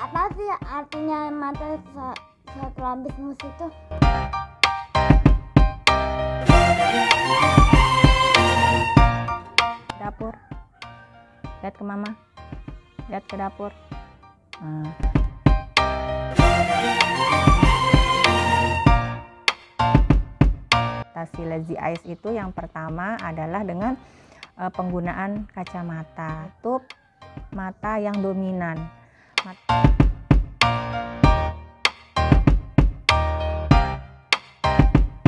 Apa sih artinya mata strabismus itu? Dapur, lihat ke mama, lihat ke dapur. Atasi lazy eyes itu yang pertama adalah dengan penggunaan kacamata. Tutup mata yang dominan.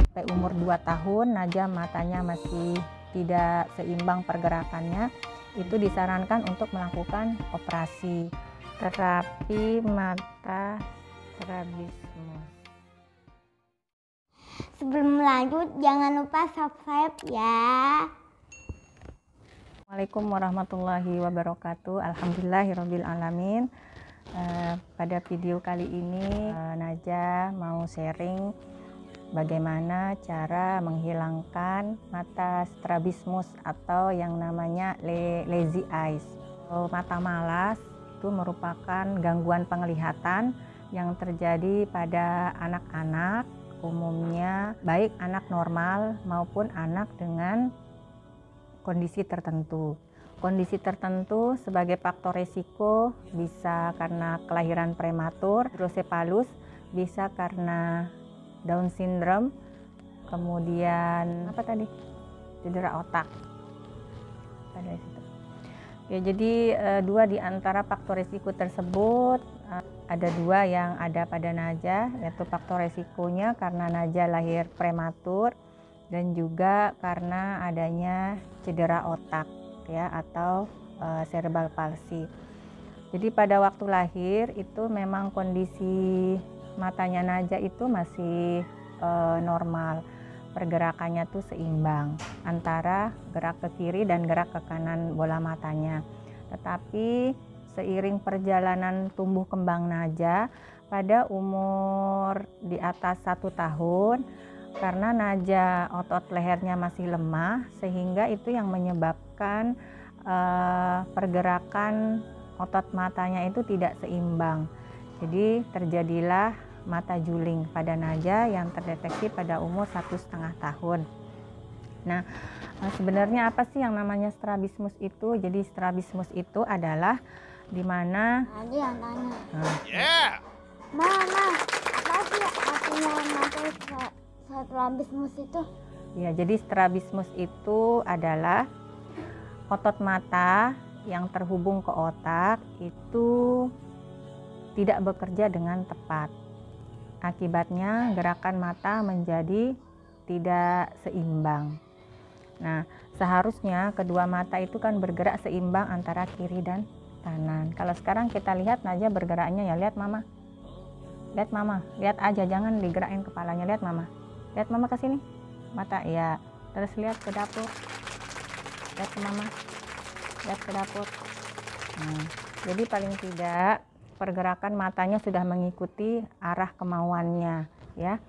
Sampai umur 2 tahun Najah matanya masih tidak seimbang pergerakannya, itu disarankan untuk melakukan operasi terapi mata strabismus. Sebelum lanjut jangan lupa subscribe ya. Assalamualaikum warahmatullahi wabarakatuh. Alhamdulillahirabbil alamin. Pada video kali ini Najah mau sharing bagaimana cara menghilangkan mata strabismus atau yang namanya lazy eyes. Mata malas itu merupakan gangguan penglihatan yang terjadi pada anak-anak, umumnya baik anak normal maupun anak dengan kondisi tertentu. Kondisi tertentu sebagai faktor risiko bisa karena kelahiran prematur, hidrosefalus, bisa karena Down syndrome, kemudian apa tadi? Cedera otak. Pada situ. Ya, jadi dua di antara faktor risiko tersebut ada dua yang ada pada Najah, yaitu faktor risikonya karena Najah lahir prematur dan juga karena adanya cedera otak ya atau cerebral palsy. Jadi pada waktu lahir itu memang kondisi matanya Najah itu masih normal, pergerakannya tuh seimbang antara gerak ke kiri dan gerak ke kanan bola matanya. Tetapi seiring perjalanan tumbuh kembang Najah pada umur di atas 1 tahun, karena Najah otot lehernya masih lemah, sehingga itu yang menyebabkan pergerakan otot matanya itu tidak seimbang. Jadi terjadilah mata juling pada Najah yang terdeteksi pada umur 1,5 tahun. Nah, sebenarnya apa sih yang namanya strabismus itu? Jadi strabismus itu adalah di mana Ada yang tanya. Mama, apa sih artinya mata strabismus itu? Ya, jadi strabismus itu adalah otot mata yang terhubung ke otak itu tidak bekerja dengan tepat. Akibatnya gerakan mata menjadi tidak seimbang. Nah, seharusnya kedua mata itu kan bergerak seimbang antara kiri dan kanan. Kalau sekarang kita lihat Najah bergeraknya ya, lihat mama. Lihat mama, lihat aja, jangan digerakin kepalanya, lihat mama. Lihat mama ke sini. Mata ya. Terus lihat ke dapur. Lihat ke mama. Lihat ke dapur. Jadi paling tidak pergerakan matanya sudah mengikuti arah kemauannya ya.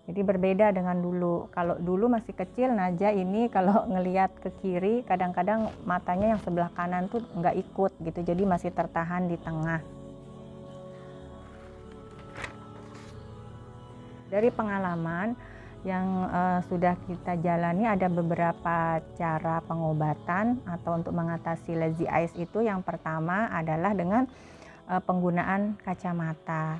Jadi berbeda dengan dulu. Kalau dulu masih kecil Najah ini kalau ngelihat ke kiri kadang-kadang matanya yang sebelah kanan tuh nggak ikut gitu. Jadi masih tertahan di tengah. Dari pengalaman yang sudah kita jalani ada beberapa cara pengobatan atau untuk mengatasi lazy eyes itu. Yang pertama adalah dengan penggunaan kacamata.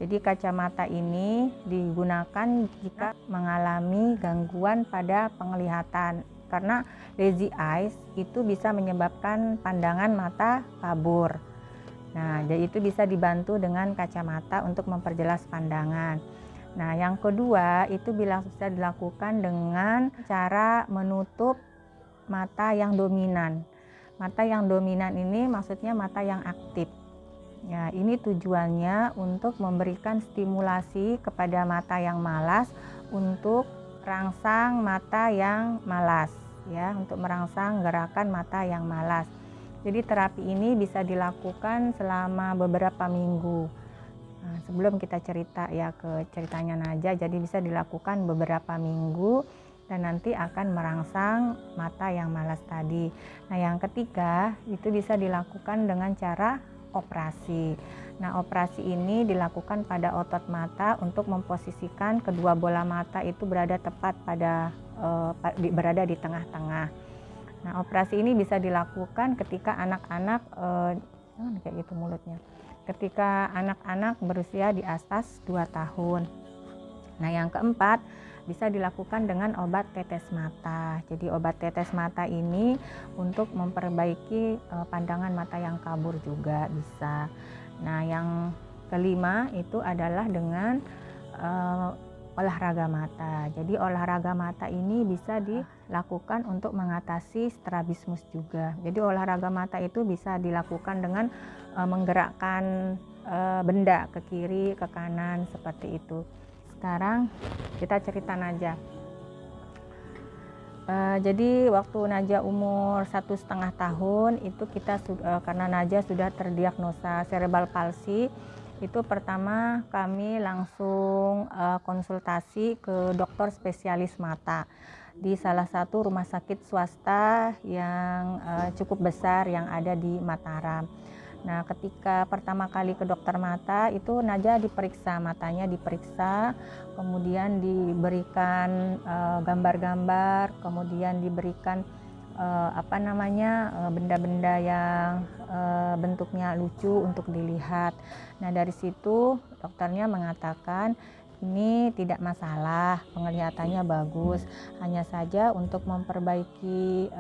Jadi kacamata ini digunakan jika mengalami gangguan pada penglihatan, karena lazy eyes itu bisa menyebabkan pandangan mata kabur. Nah, jadi itu bisa dibantu dengan kacamata untuk memperjelas pandangan. Nah, yang kedua itu bisa dilakukan dengan cara menutup mata yang dominan. Mata yang dominan ini maksudnya mata yang aktif. Ya, ini tujuannya untuk memberikan stimulasi kepada mata yang malas untuk merangsang mata yang malas, ya, untuk merangsang gerakan mata yang malas. Jadi terapi ini bisa dilakukan selama beberapa minggu. Nah, sebelum kita cerita ya ke ceritanya Najah, jadi bisa dilakukan beberapa minggu dan nanti akan merangsang mata yang malas tadi. Nah, yang ketiga itu bisa dilakukan dengan cara operasi. Nah, operasi ini dilakukan pada otot mata untuk memposisikan kedua bola mata itu berada tepat berada di tengah-tengah. Nah, operasi ini bisa dilakukan ketika anak-anak kayak gitu mulutnya. Ketika anak-anak berusia di atas 2 tahun. Nah, yang keempat bisa dilakukan dengan obat tetes mata. Jadi obat tetes mata ini untuk memperbaiki pandangan mata yang kabur juga bisa. Nah, yang kelima itu adalah dengan olahraga mata. Jadi olahraga mata ini bisa dilakukan untuk mengatasi strabismus juga. Jadi olahraga mata itu bisa dilakukan dengan menggerakkan benda ke kiri, ke kanan seperti itu. Sekarang kita cerita Najah. Jadi waktu Najah umur 1,5 tahun itu kita karena Najah sudah terdiagnosa cerebral palsy, itu pertama kami langsung konsultasi ke dokter spesialis mata di salah satu rumah sakit swasta yang cukup besar yang ada di Mataram. Nah, ketika pertama kali ke dokter mata itu Najah diperiksa, matanya diperiksa, kemudian diberikan gambar-gambar, kemudian diberikan benda-benda yang bentuknya lucu untuk dilihat. Nah, dari situ dokternya mengatakan ini tidak masalah, penglihatannya bagus, hanya saja untuk memperbaiki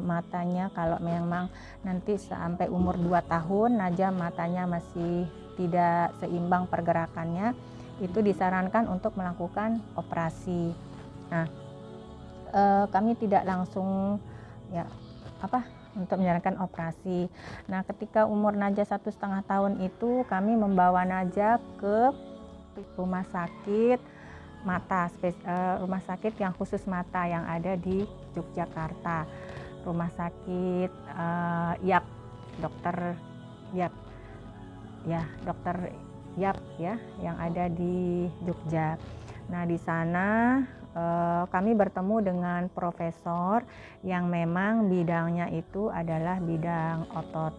matanya kalau memang nanti sampai umur 2 tahun Najah matanya masih tidak seimbang pergerakannya, itu disarankan untuk melakukan operasi. Nah, kami tidak langsung untuk menyarankan operasi. Nah, ketika umur Najah 1,5 tahun itu kami membawa Najah ke rumah sakit mata, rumah sakit yang khusus mata yang ada di Yogyakarta, rumah sakit Yap, dokter Yap ya, yang ada di Jogja. Nah, di sana kami bertemu dengan profesor yang memang bidangnya itu adalah bidang otot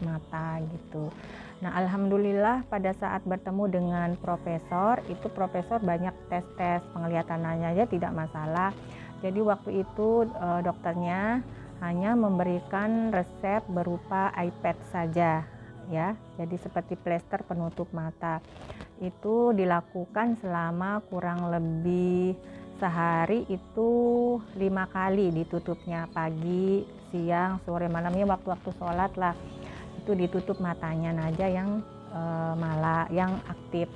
mata gitu. Nah, alhamdulillah pada saat bertemu dengan profesor banyak tes penglihatannya aja tidak masalah. Jadi waktu itu dokternya hanya memberikan resep berupa iPad saja ya. Jadi seperti plester penutup mata. Itu dilakukan selama kurang lebih sehari itu 5 kali ditutupnya, pagi, siang, sore, malamnya waktu-waktu sholat lah. Itu ditutup matanya Najah yang yang aktif.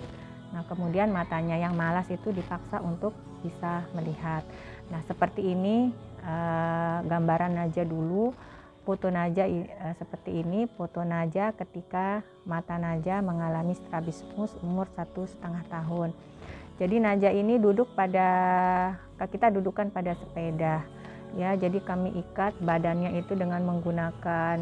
Nah, kemudian matanya yang malas itu dipaksa untuk bisa melihat. Nah, seperti ini gambaran Najah dulu, foto Najah seperti ini, foto Najah ketika mata Najah mengalami strabismus umur 1,5 tahun. Jadi Najah ini kita dudukkan pada sepeda. Ya, jadi kami ikat badannya itu dengan menggunakan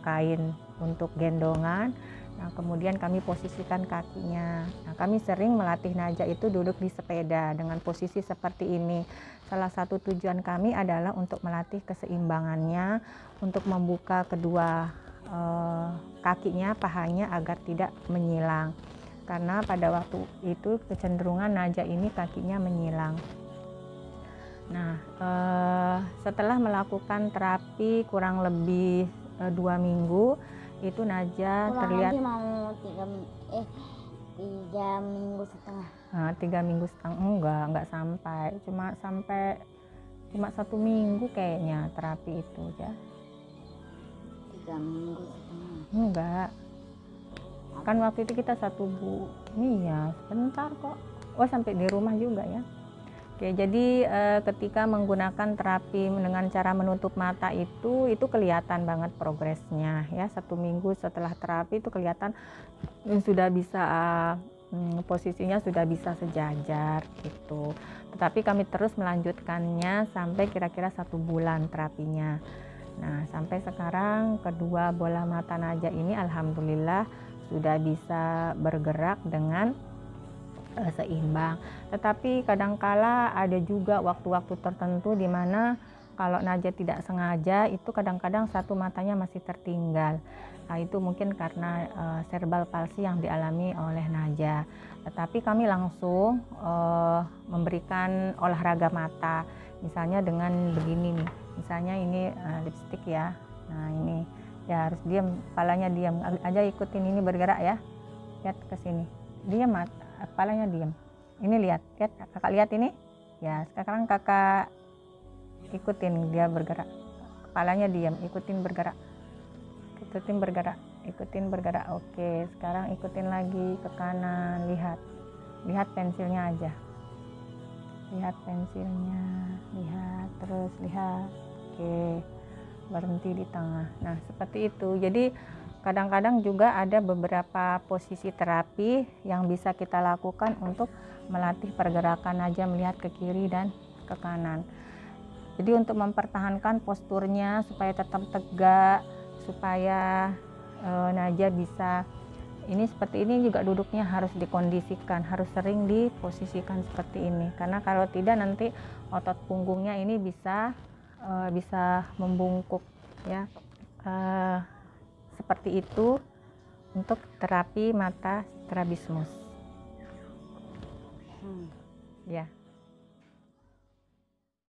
kain untuk gendongan. Nah, kemudian kami posisikan kakinya. Nah, kami sering melatih Najah itu duduk di sepeda dengan posisi seperti ini. Salah satu tujuan kami adalah untuk melatih keseimbangannya, untuk membuka kedua kakinya, pahanya agar tidak menyilang. Karena pada waktu itu kecenderungan Najah ini kakinya menyilang. Nah, setelah melakukan terapi kurang lebih 2 minggu, itu Najah terlihat mau 3 minggu setengah. Nah, 3 minggu setengah enggak sampai, cuma 1 minggu kayaknya terapi itu ya. 3 minggu setengah. Enggak. Kan waktu itu kita iya, sebentar kok. Oh, sampai di rumah juga ya. Oke, jadi ketika menggunakan terapi dengan cara menutup mata itu kelihatan banget progresnya ya. 1 minggu setelah terapi itu kelihatan sudah bisa posisinya sudah bisa sejajar gitu. Tetapi kami terus melanjutkannya sampai kira-kira 1 bulan terapinya. Nah, sampai sekarang kedua bola mata Najah ini alhamdulillah sudah bisa bergerak dengan seimbang. Tetapi kadangkala ada juga waktu-waktu tertentu di mana kalau Najah tidak sengaja itu kadang-kadang satu matanya masih tertinggal. Nah, itu mungkin karena cerebral palsy yang dialami oleh Najah. Tetapi kami langsung memberikan olahraga mata, misalnya dengan begini nih. Misalnya ini lipstick ya. Nah ini ya harus diam, kepalanya diam aja, ikutin ini bergerak ya. Lihat ke sini, diam, kepalanya diam. Ini lihat, kakak lihat ini. Ya sekarang kakak ikutin dia bergerak, kepalanya diam, ikutin bergerak, ikutin bergerak. Oke, sekarang ikutin lagi ke kanan, lihat pensilnya aja, lihat pensilnya, lihat terus, lihat. Oke, berhenti di tengah. Nah seperti itu. Jadi kadang-kadang juga ada beberapa posisi terapi yang bisa kita lakukan untuk melatih pergerakan Najah melihat ke kiri dan ke kanan. Jadi untuk mempertahankan posturnya supaya tetap tegak, supaya Najah bisa, ini seperti ini juga duduknya harus dikondisikan, harus sering diposisikan seperti ini. Karena kalau tidak nanti otot punggungnya ini bisa membungkuk ya. Seperti itu untuk terapi mata strabismus. Ya.